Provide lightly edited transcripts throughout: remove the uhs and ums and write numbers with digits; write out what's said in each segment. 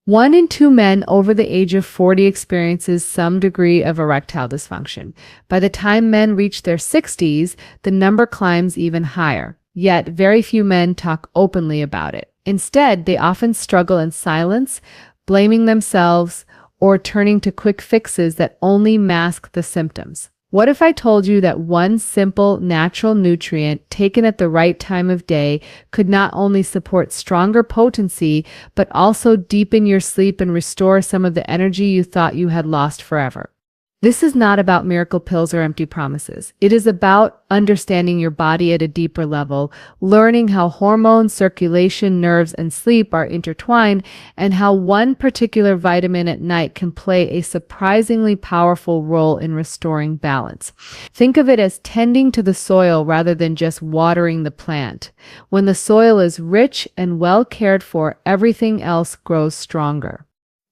1 in 2 men over the age of 40 experiences some degree of erectile dysfunction. By the time men reach their 60s, the number climbs even higher. Yet, very few men talk openly about it. Instead, they often struggle in silence, blaming themselves, or turning to quick fixes that only mask the symptoms. What if I told you that one simple, natural nutrient taken at the right time of day could not only support stronger potency, but also deepen your sleep and restore some of the energy you thought you had lost forever? This is not about miracle pills or empty promises. It is about understanding your body at a deeper level, learning how hormones, circulation, nerves, and sleep are intertwined, and how one particular vitamin at night can play a surprisingly powerful role in restoring balance. Think of it as tending to the soil rather than just watering the plant. When the soil is rich and well cared for, everything else grows stronger.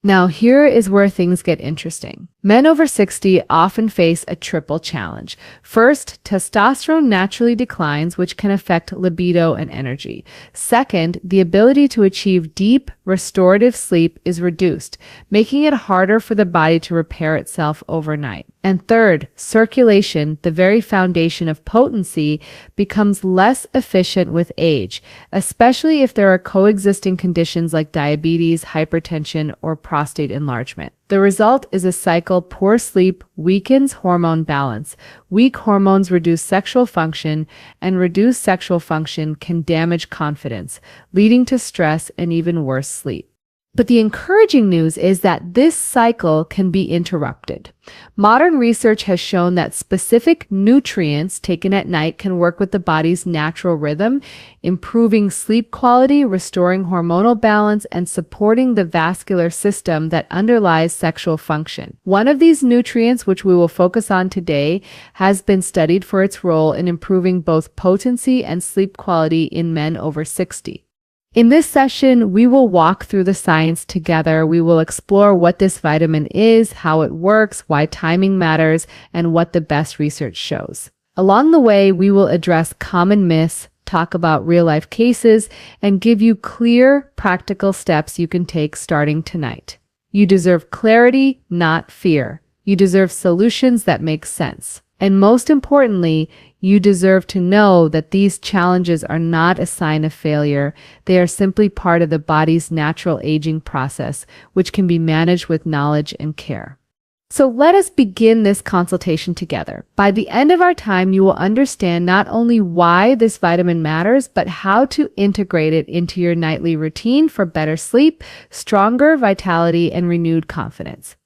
Now, here is where things get interesting. Men over 60 often face a triple challenge. First, testosterone naturally declines, which can affect libido and energy. Second, the ability to achieve deep, restorative sleep is reduced, making it harder for the body to repair itself overnight. And third, circulation, the very foundation of potency, becomes less efficient with age, especially if there are coexisting conditions like diabetes, hypertension, or prostate enlargement. The result is a cycle. Poor sleep weakens hormone balance. Weak hormones reduce sexual function, and reduced sexual function can damage confidence, leading to stress and even worse sleep. But the encouraging news is that this cycle can be interrupted. Modern research has shown that specific nutrients taken at night can work with the body's natural rhythm, improving sleep quality, restoring hormonal balance, and supporting the vascular system that underlies sexual function. One of these nutrients, which we will focus on today, has been studied for its role in improving both potency and sleep quality in men over 60. In this session, we will walk through the science together. We will explore what this vitamin is, how it works, why timing matters, and what the best research shows. Along the way, we will address common myths, talk about real-life cases, and give you clear, practical steps you can take starting tonight. You deserve clarity, not fear. You deserve solutions that make sense. And most importantly, you deserve to know that these challenges are not a sign of failure. They are simply part of the body's natural aging process, which can be managed with knowledge and care. So let us begin this consultation together. By the end of our time, you will understand not only why this vitamin matters, but how to integrate it into your nightly routine for better sleep, stronger vitality, and renewed confidence.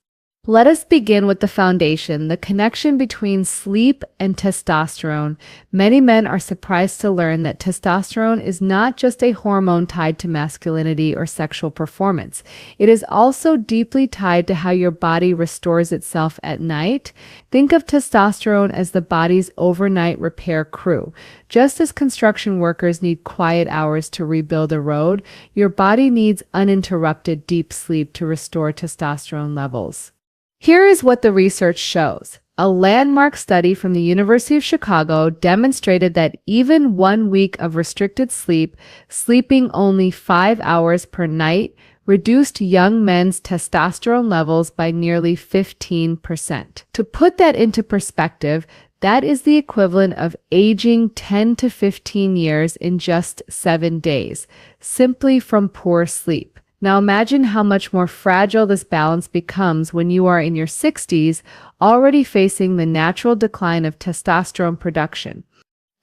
Let us begin with the foundation, the connection between sleep and testosterone. Many men are surprised to learn that testosterone is not just a hormone tied to masculinity or sexual performance. It is also deeply tied to how your body restores itself at night. Think of testosterone as the body's overnight repair crew. Just as construction workers need quiet hours to rebuild a road, your body needs uninterrupted deep sleep to restore testosterone levels. Here is what the research shows. A landmark study from the University of Chicago demonstrated that even 1 week of restricted sleep, sleeping only 5 hours per night, reduced young men's testosterone levels by nearly 15%. To put that into perspective, that is the equivalent of aging 10 to 15 years in just 7 days, simply from poor sleep. Now imagine how much more fragile this balance becomes when you are in your 60s, already facing the natural decline of testosterone production.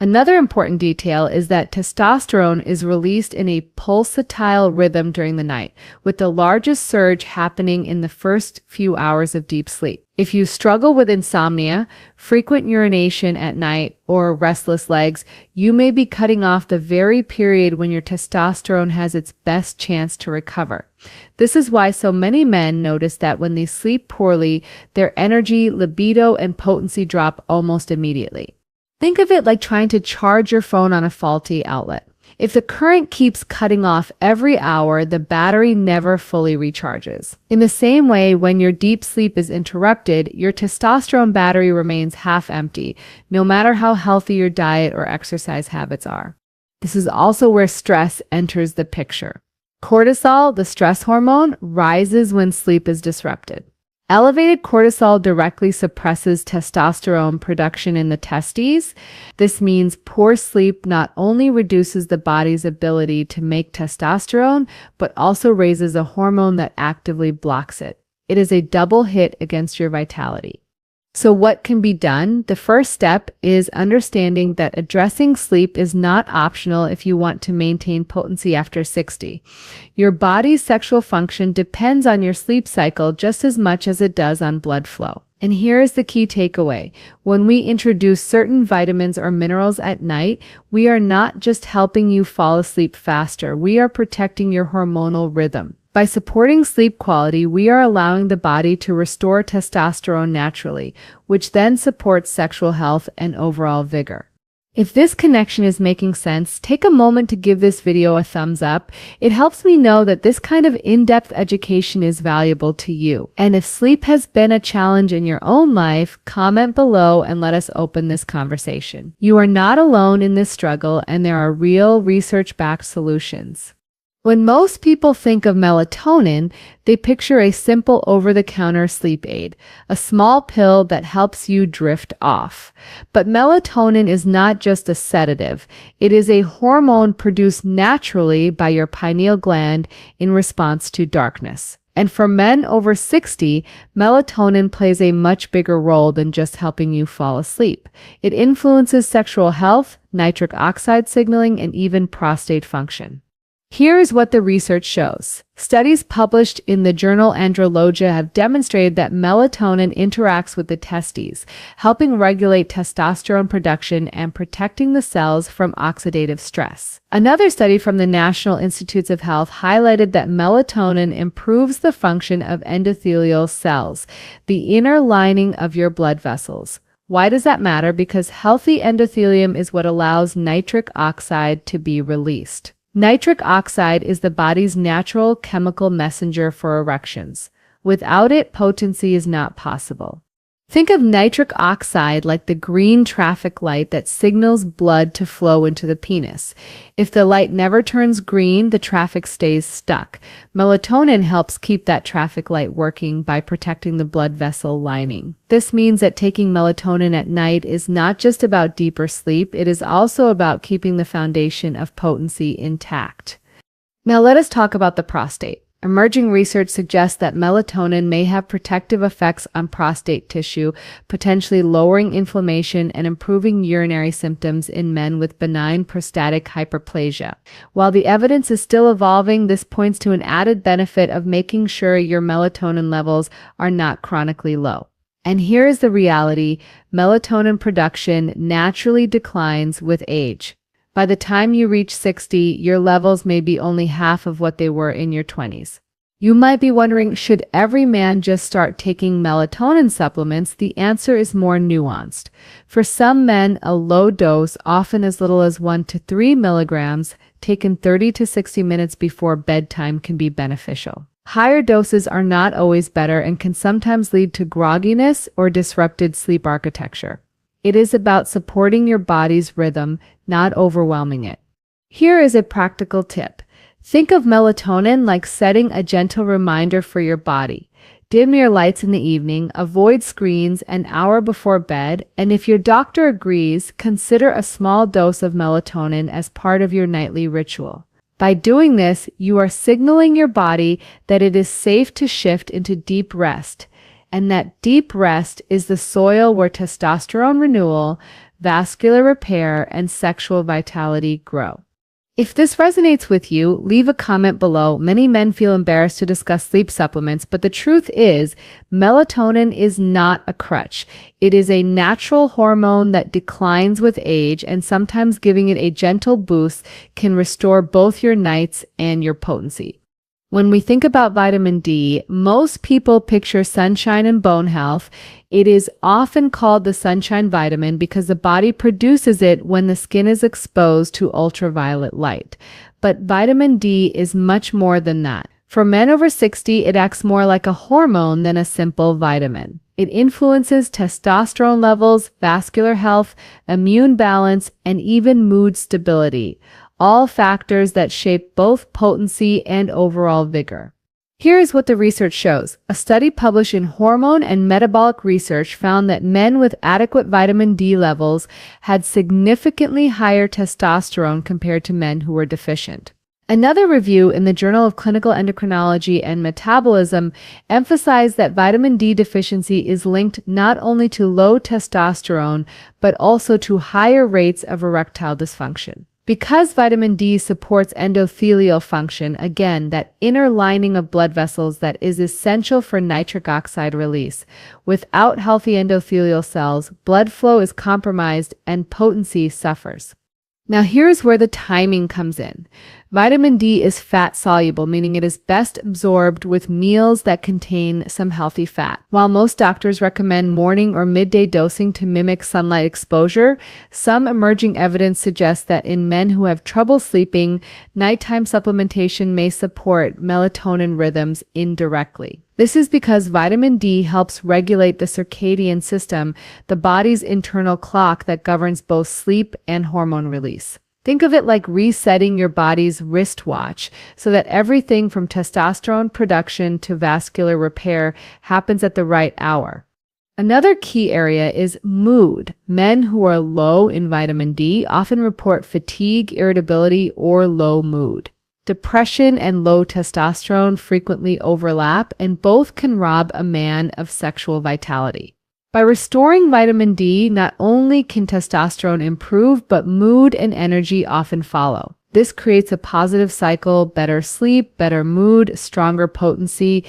Another important detail is that testosterone is released in a pulsatile rhythm during the night, with the largest surge happening in the first few hours of deep sleep. If you struggle with insomnia, frequent urination at night, or restless legs, you may be cutting off the very period when your testosterone has its best chance to recover. This is why so many men notice that when they sleep poorly, their energy, libido, and potency drop almost immediately. Think of it like trying to charge your phone on a faulty outlet. If the current keeps cutting off every hour, the battery never fully recharges. In the same way, when your deep sleep is interrupted, your testosterone battery remains half empty, no matter how healthy your diet or exercise habits are. This is also where stress enters the picture. Cortisol, the stress hormone, rises when sleep is disrupted. Elevated cortisol directly suppresses testosterone production in the testes. This means poor sleep not only reduces the body's ability to make testosterone, but also raises a hormone that actively blocks it. It is a double hit against your vitality. So what can be done? The first step is understanding that addressing sleep is not optional if you want to maintain potency after 60. Your body's sexual function depends on your sleep cycle just as much as it does on blood flow. And here is the key takeaway. When we introduce certain vitamins or minerals at night, we are not just helping you fall asleep faster, we are protecting your hormonal rhythm. By supporting sleep quality, we are allowing the body to restore testosterone naturally, which then supports sexual health and overall vigor. If this connection is making sense, take a moment to give this video a thumbs up. It helps me know that this kind of in-depth education is valuable to you. And if sleep has been a challenge in your own life, comment below and let us open this conversation. You are not alone in this struggle, and there are real research-backed solutions. When most people think of melatonin, they picture a simple over-the-counter sleep aid, a small pill that helps you drift off. But melatonin is not just a sedative. It is a hormone produced naturally by your pineal gland in response to darkness. And for men over 60, melatonin plays a much bigger role than just helping you fall asleep. It influences sexual health, nitric oxide signaling, and even prostate function. Here is what the research shows. Studies published in the journal Andrologia have demonstrated that melatonin interacts with the testes, helping regulate testosterone production and protecting the cells from oxidative stress. Another study from the National Institutes of Health highlighted that melatonin improves the function of endothelial cells, the inner lining of your blood vessels. Why does that matter? Because healthy endothelium is what allows nitric oxide to be released. Nitric oxide is the body's natural chemical messenger for erections. Without it, potency is not possible. Think of nitric oxide like the green traffic light that signals blood to flow into the penis. If the light never turns green, the traffic stays stuck. Melatonin helps keep that traffic light working by protecting the blood vessel lining. This means that taking melatonin at night is not just about deeper sleep, it is also about keeping the foundation of potency intact. Now let us talk about the prostate. Emerging research suggests that melatonin may have protective effects on prostate tissue, potentially lowering inflammation and improving urinary symptoms in men with benign prostatic hyperplasia. While the evidence is still evolving, this points to an added benefit of making sure your melatonin levels are not chronically low. And here is the reality: melatonin production naturally declines with age. By the time you reach 60, your levels may be only half of what they were in your 20s. You might be wondering, should every man just start taking melatonin supplements? The answer is more nuanced. For some men, a low dose, often as little as 1 to 3 milligrams, taken 30 to 60 minutes before bedtime, can be beneficial. Higher doses are not always better and can sometimes lead to grogginess or disrupted sleep architecture. It is about supporting your body's rhythm, not overwhelming it. Here is a practical tip. Think of melatonin like setting a gentle reminder for your body. Dim your lights in the evening, avoid screens an hour before bed, and if your doctor agrees, consider a small dose of melatonin as part of your nightly ritual. By doing this, you are signaling your body that it is safe to shift into deep rest. And that deep rest is the soil where testosterone renewal, vascular repair, and sexual vitality grow. If this resonates with you, leave a comment below. Many men feel embarrassed to discuss sleep supplements, but the truth is, melatonin is not a crutch. It is a natural hormone that declines with age, and sometimes giving it a gentle boost can restore both your nights and your potency. When we think about vitamin D, most people picture sunshine and bone health. It is often called the sunshine vitamin because the body produces it when the skin is exposed to ultraviolet light. But vitamin D is much more than that. For men over 60, it acts more like a hormone than a simple vitamin. It influences testosterone levels, vascular health, immune balance, and even mood stability. all factors that shape both potency and overall vigor. Here is what the research shows. A study published in Hormone and Metabolic Research found that men with adequate vitamin D levels had significantly higher testosterone compared to men who were deficient. Another review in the Journal of Clinical Endocrinology and Metabolism emphasized that vitamin D deficiency is linked not only to low testosterone, but also to higher rates of erectile dysfunction. Because vitamin D supports endothelial function, again, that inner lining of blood vessels that is essential for nitric oxide release, without healthy endothelial cells, blood flow is compromised and potency suffers. Now here's where the timing comes in. Vitamin D is fat soluble, meaning it is best absorbed with meals that contain some healthy fat. While most doctors recommend morning or midday dosing to mimic sunlight exposure, some emerging evidence suggests that in men who have trouble sleeping, nighttime supplementation may support melatonin rhythms indirectly. This is because vitamin D helps regulate the circadian system, the body's internal clock that governs both sleep and hormone release. Think of it like resetting your body's wristwatch so that everything from testosterone production to vascular repair happens at the right hour. Another key area is mood. Men who are low in vitamin D often report fatigue, irritability, or low mood. Depression and low testosterone frequently overlap, and both can rob a man of sexual vitality. By restoring vitamin D, not only can testosterone improve, but mood and energy often follow. This creates a positive cycle: better sleep, better mood, stronger potency.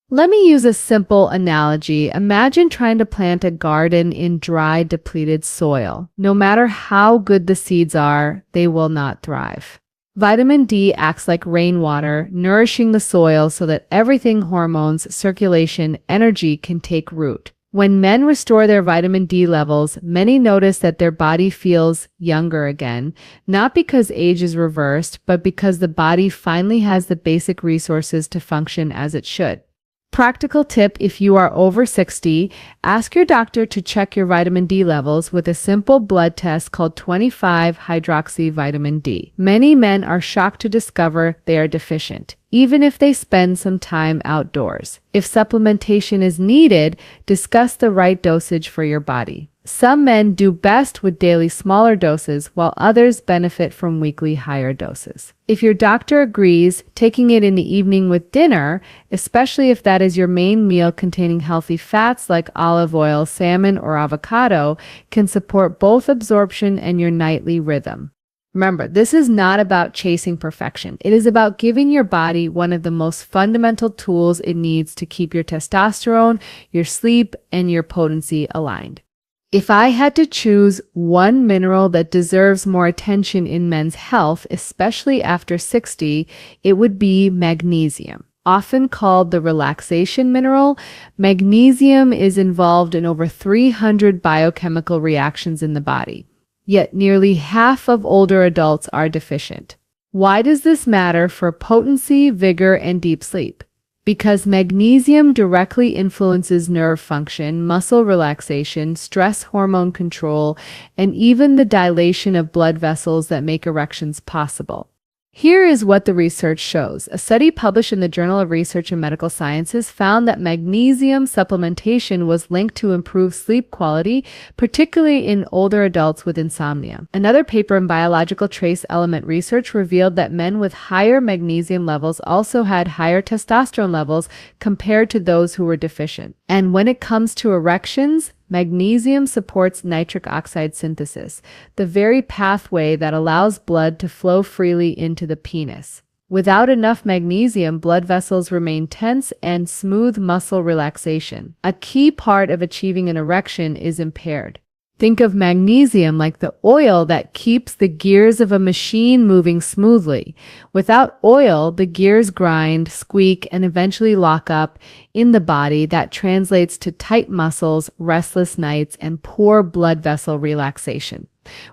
Let me use a simple analogy. Imagine trying to plant a garden in dry, depleted soil. No matter how good the seeds are, they will not thrive. Vitamin D acts like rainwater, nourishing the soil so that everything hormones, circulation, energy can take root. When men restore their vitamin D levels, many notice that their body feels younger again, not because age is reversed, but because the body finally has the basic resources to function as it should. Practical tip: if you are over 60, ask your doctor to check your vitamin D levels with a simple blood test called 25-hydroxy vitamin D. Many men are shocked to discover they are deficient, even if they spend some time outdoors. If supplementation is needed, discuss the right dosage for your body. Some men do best with daily smaller doses, while others benefit from weekly higher doses. If your doctor agrees, taking it in the evening with dinner, especially if that is your main meal containing healthy fats like olive oil, salmon, or avocado, can support both absorption and your nightly rhythm. Remember, this is not about chasing perfection. It is about giving your body one of the most fundamental tools it needs to keep your testosterone, your sleep, and your potency aligned. If I had to choose one mineral that deserves more attention in men's health, especially after 60, it would be magnesium. Often called the relaxation mineral, magnesium is involved in over 300 biochemical reactions in the body. Yet nearly half of older adults are deficient. Why does this matter for potency, vigor, and deep sleep? Because magnesium directly influences nerve function, muscle relaxation, stress hormone control, and even the dilation of blood vessels that make erections possible. Here is what the research shows. A study published in the Journal of Research in Medical Sciences found that magnesium supplementation was linked to improved sleep quality, particularly in older adults with insomnia. Another paper in Biological Trace Element Research revealed that men with higher magnesium levels also had higher testosterone levels compared to those who were deficient. And when it comes to erections, magnesium supports nitric oxide synthesis, the very pathway that allows blood to flow freely into the penis. Without enough magnesium, blood vessels remain tense and smooth muscle relaxation. A key part of achieving an erection is impaired. Think of magnesium like the oil that keeps the gears of a machine moving smoothly. Without oil, the gears grind, squeak, and eventually lock up in the body. That translates to tight muscles, restless nights, and poor blood vessel relaxation.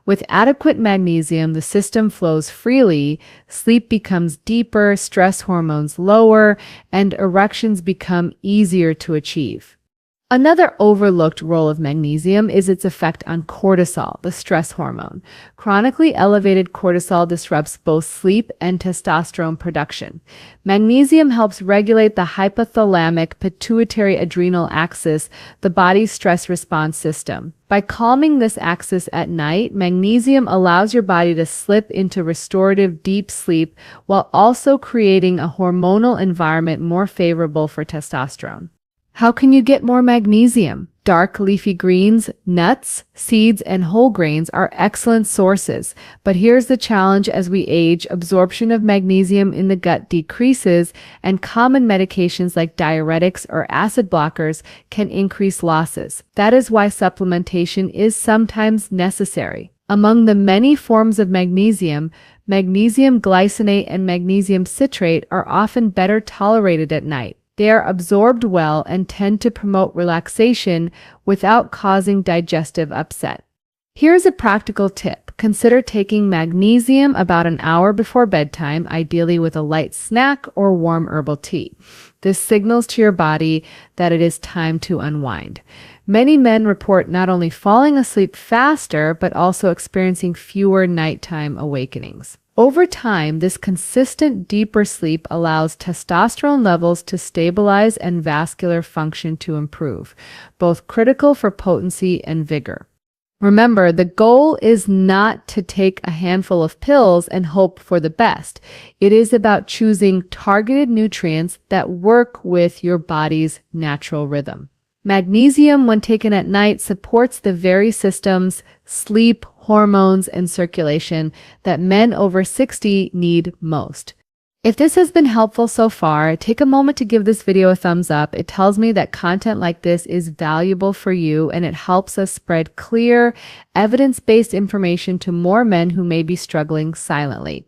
With adequate magnesium, the system flows freely, sleep becomes deeper, stress hormones lower, and erections become easier to achieve. Another overlooked role of magnesium is its effect on cortisol, the stress hormone. Chronically elevated cortisol disrupts both sleep and testosterone production. Magnesium helps regulate the hypothalamic pituitary adrenal axis, the body's stress response system. By calming this axis at night, magnesium allows your body to slip into restorative deep sleep while also creating a hormonal environment more favorable for testosterone. How can you get more magnesium? Dark leafy greens, nuts, seeds, and whole grains are excellent sources. But here's the challenge: as we age, absorption of magnesium in the gut decreases, and common medications like diuretics or acid blockers can increase losses. That is why supplementation is sometimes necessary. Among the many forms of magnesium, magnesium glycinate and magnesium citrate are often better tolerated at night. They are absorbed well and tend to promote relaxation without causing digestive upset. Here's a practical tip. Consider taking magnesium about an hour before bedtime, ideally with a light snack or warm herbal tea. This signals to your body that it is time to unwind. Many men report not only falling asleep faster, but also experiencing fewer nighttime awakenings. Over time, this consistent, deeper sleep allows testosterone levels to stabilize and vascular function to improve, both critical for potency and vigor. Remember, the goal is not to take a handful of pills and hope for the best. It is about choosing targeted nutrients that work with your body's natural rhythm. Magnesium, when taken at night, supports the very systems, sleep, hormones, and circulation that men over 60 need most. If this has been helpful so far, take a moment to give this video a thumbs up. It tells me that content like this is valuable for you, and it helps us spread clear, evidence-based information to more men who may be struggling silently.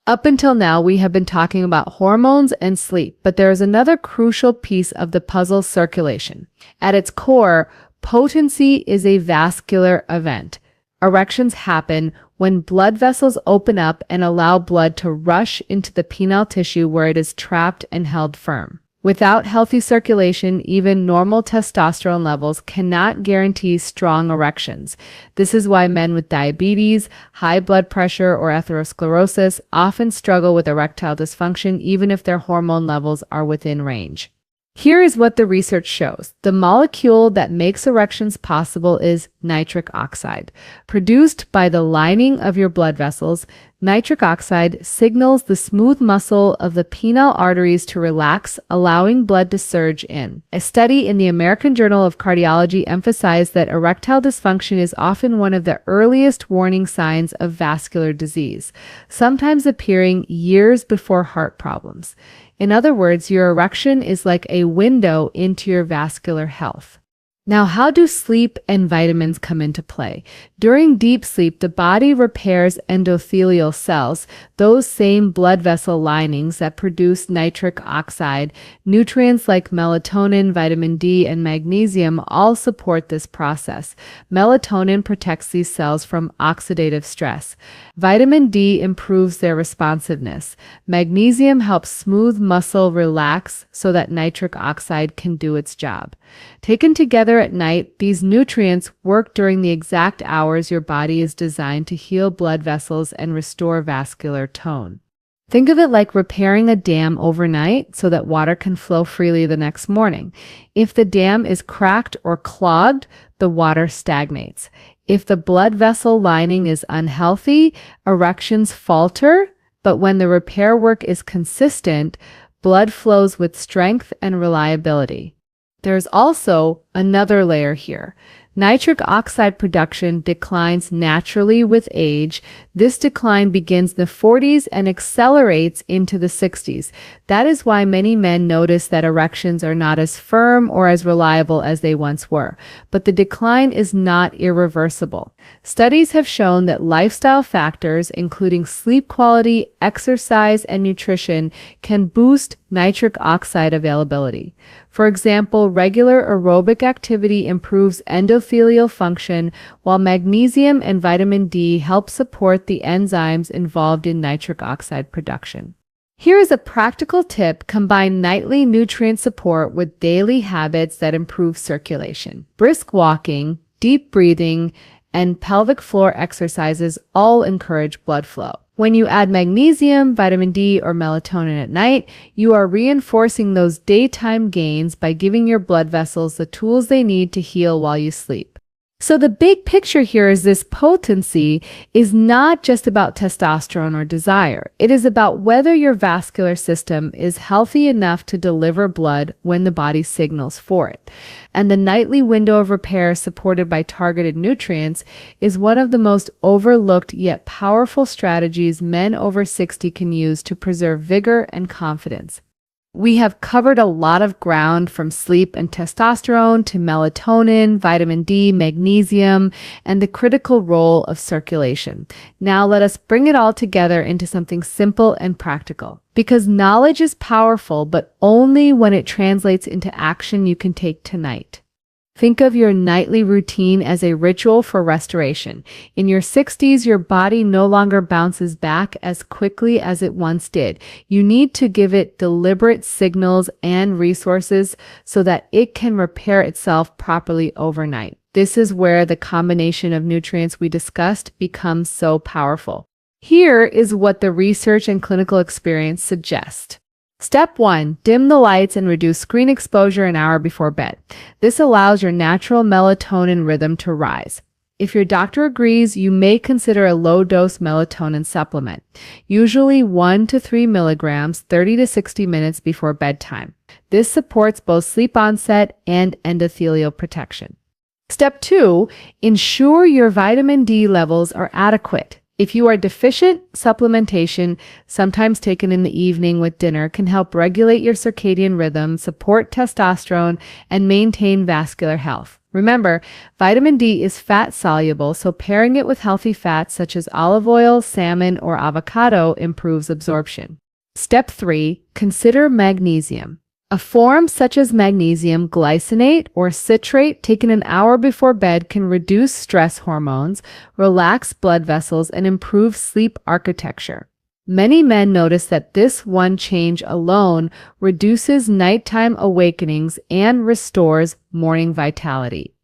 Up until now, we have been talking about hormones and sleep, but there is another crucial piece of the puzzle: circulation. At its core, potency is a vascular event. Erections happen when blood vessels open up and allow blood to rush into the penile tissue where it is trapped and held firm. Without healthy circulation, even normal testosterone levels cannot guarantee strong erections. This is why men with diabetes, high blood pressure, or atherosclerosis often struggle with erectile dysfunction even if their hormone levels are within range. Here is what the research shows. The molecule that makes erections possible is nitric oxide. Produced by the lining of your blood vessels, nitric oxide signals the smooth muscle of the penile arteries to relax, allowing blood to surge in. A study in the American Journal of Cardiology emphasized that erectile dysfunction is often one of the earliest warning signs of vascular disease, sometimes appearing years before heart problems. In other words, your erection is like a window into your vascular health. Now, how do sleep and vitamins come into play? During deep sleep, the body repairs endothelial cells, those same blood vessel linings that produce nitric oxide. Nutrients like melatonin, vitamin D, and magnesium all support this process. Melatonin protects these cells from oxidative stress. Vitamin D improves their responsiveness. Magnesium helps smooth muscle relax so that nitric oxide can do its job. Taken together at night, these nutrients work during the exact hours your body is designed to heal blood vessels and restore vascular tone. Think of it like repairing a dam overnight so that water can flow freely the next morning. If the dam is cracked or clogged, the water stagnates. If the blood vessel lining is unhealthy, erections falter, but when the repair work is consistent, blood flows with strength and reliability. There's also another layer here. Nitric oxide production declines naturally with age. This decline begins in the 40s and accelerates into the 60s. That is why many men notice that erections are not as firm or as reliable as they once were. But the decline is not irreversible. Studies have shown that lifestyle factors, including sleep quality, exercise, and nutrition, can boost nitric oxide availability. For example, regular aerobic activity improves endothelial function, while magnesium and vitamin D help support the enzymes involved in nitric oxide production. Here is a practical tip: combine nightly nutrient support with daily habits that improve circulation. Brisk walking, deep breathing, and pelvic floor exercises all encourage blood flow. When you add magnesium, vitamin D, or melatonin at night, you are reinforcing those daytime gains by giving your blood vessels the tools they need to heal while you sleep. So the big picture here is this: potency is not just about testosterone or desire. It is about whether your vascular system is healthy enough to deliver blood when the body signals for it. And the nightly window of repair supported by targeted nutrients is one of the most overlooked yet powerful strategies men over 60 can use to preserve vigor and confidence. We have covered a lot of ground, from sleep and testosterone to melatonin, vitamin D, magnesium, and the critical role of circulation. Now let us bring it all together into something simple and practical. Because knowledge is powerful, but only when it translates into action you can take tonight. Think of your nightly routine as a ritual for restoration. In your 60s, your body no longer bounces back as quickly as it once did. You need to give it deliberate signals and resources so that it can repair itself properly overnight. This is where the combination of nutrients we discussed becomes so powerful. Here is what the research and clinical experience suggest. Step 1. Dim the lights and reduce screen exposure an hour before bed. This allows your natural melatonin rhythm to rise. If your doctor agrees, you may consider a low-dose melatonin supplement, usually 1 to 3 milligrams, 30 to 60 minutes before bedtime. This supports both sleep onset and endothelial protection. Step 2. Ensure your vitamin D levels are adequate. If you are deficient, supplementation, sometimes taken in the evening with dinner, can help regulate your circadian rhythm, support testosterone, and maintain vascular health. Remember, vitamin D is fat soluble, so pairing it with healthy fats such as olive oil, salmon, or avocado improves absorption. Step 3. Consider magnesium. A form such as magnesium glycinate or citrate taken an hour before bed can reduce stress hormones, relax blood vessels, and improve sleep architecture. Many men notice that this one change alone reduces nighttime awakenings and restores morning vitality.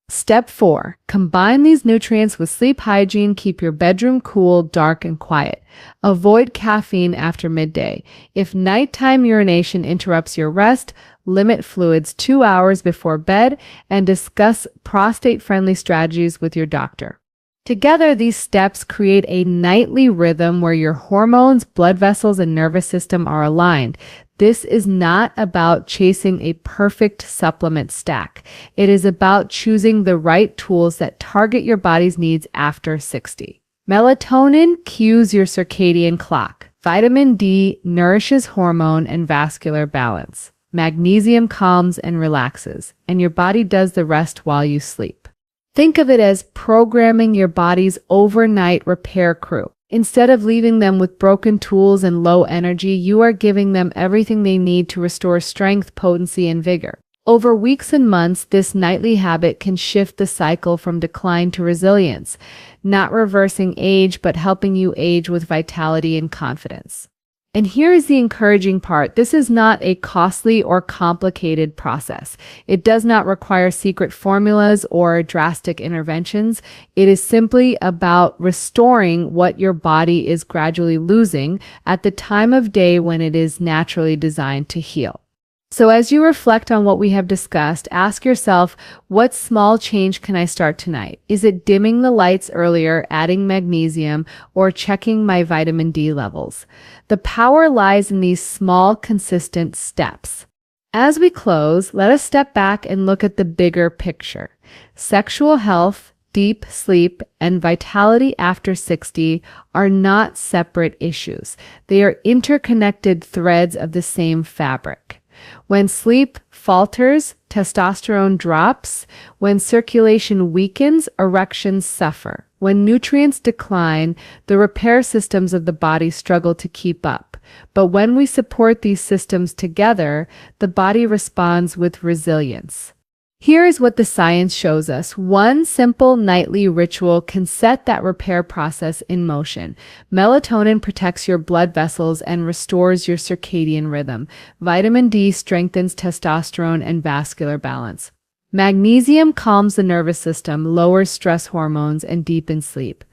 Step 4. Combine these nutrients with sleep hygiene. Keep your bedroom cool, dark, and quiet. Avoid caffeine after midday. If nighttime urination interrupts your rest, limit fluids 2 hours before bed and discuss prostate-friendly strategies with your doctor. Together, these steps create a nightly rhythm where your hormones, blood vessels, and nervous system are aligned. This is not about chasing a perfect supplement stack. It is about choosing the right tools that target your body's needs after 60. Melatonin cues your circadian clock. Vitamin D nourishes hormone and vascular balance. Magnesium calms and relaxes, and your body does the rest while you sleep. Think of it as programming your body's overnight repair crew. Instead of leaving them with broken tools and low energy, you are giving them everything they need to restore strength, potency, and vigor. Over weeks and months, this nightly habit can shift the cycle from decline to resilience, not reversing age, but helping you age with vitality and confidence. And here is the encouraging part. This is not a costly or complicated process. It does not require secret formulas or drastic interventions. It is simply about restoring what your body is gradually losing at the time of day when it is naturally designed to heal. So as you reflect on what we have discussed, ask yourself, what small change can I start tonight? Is it dimming the lights earlier, adding magnesium, or checking my vitamin D levels? The power lies in these small, consistent steps. As we close, let us step back and look at the bigger picture. Sexual health, deep sleep, and vitality after 60 are not separate issues. They are interconnected threads of the same fabric. When sleep falters, testosterone drops. When circulation weakens, erections suffer. When nutrients decline, the repair systems of the body struggle to keep up. But when we support these systems together, the body responds with resilience. Here is what the science shows us. One simple nightly ritual can set that repair process in motion. Melatonin protects your blood vessels and restores your circadian rhythm. Vitamin D strengthens testosterone and vascular balance. Magnesium calms the nervous system, lowers stress hormones, and deepens sleep.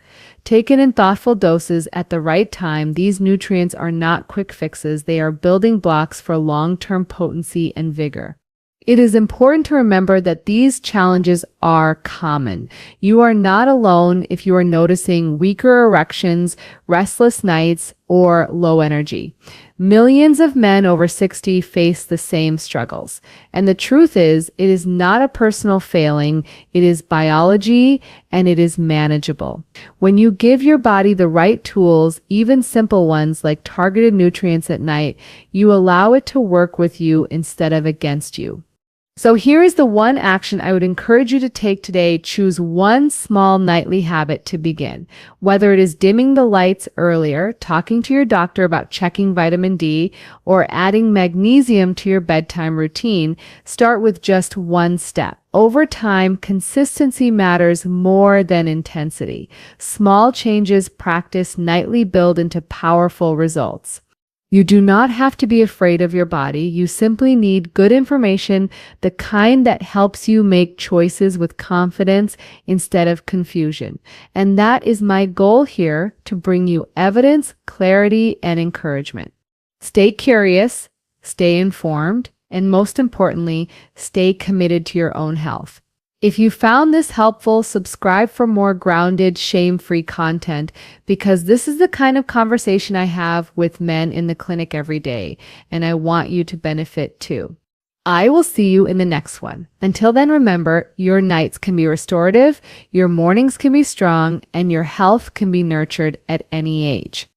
Taken in thoughtful doses at the right time, these nutrients are not quick fixes. They are building blocks for long-term potency and vigor. It is important to remember that these challenges are common. You are not alone if you are noticing weaker erections, restless nights, or low energy. Millions of men over 60 face the same struggles. And the truth is, it is not a personal failing, it is biology, and it is manageable. When you give your body the right tools, even simple ones like targeted nutrients at night, you allow it to work with you instead of against you. So here is the one action I would encourage you to take today. Choose one small nightly habit to begin. Whether it is dimming the lights earlier, talking to your doctor about checking vitamin D, or adding magnesium to your bedtime routine, start with just one step. Over time, consistency matters more than intensity. Small changes practiced nightly build into powerful results. You do not have to be afraid of your body. You simply need good information, the kind that helps you make choices with confidence instead of confusion. And that is my goal here, to bring you evidence, clarity, and encouragement. Stay curious, stay informed, and most importantly, stay committed to your own health. If you found this helpful, subscribe for more grounded, shame-free content, because this is the kind of conversation I have with men in the clinic every day, and I want you to benefit too. I will see you in the next one. Until then, remember, your nights can be restorative, your mornings can be strong, and your health can be nurtured at any age.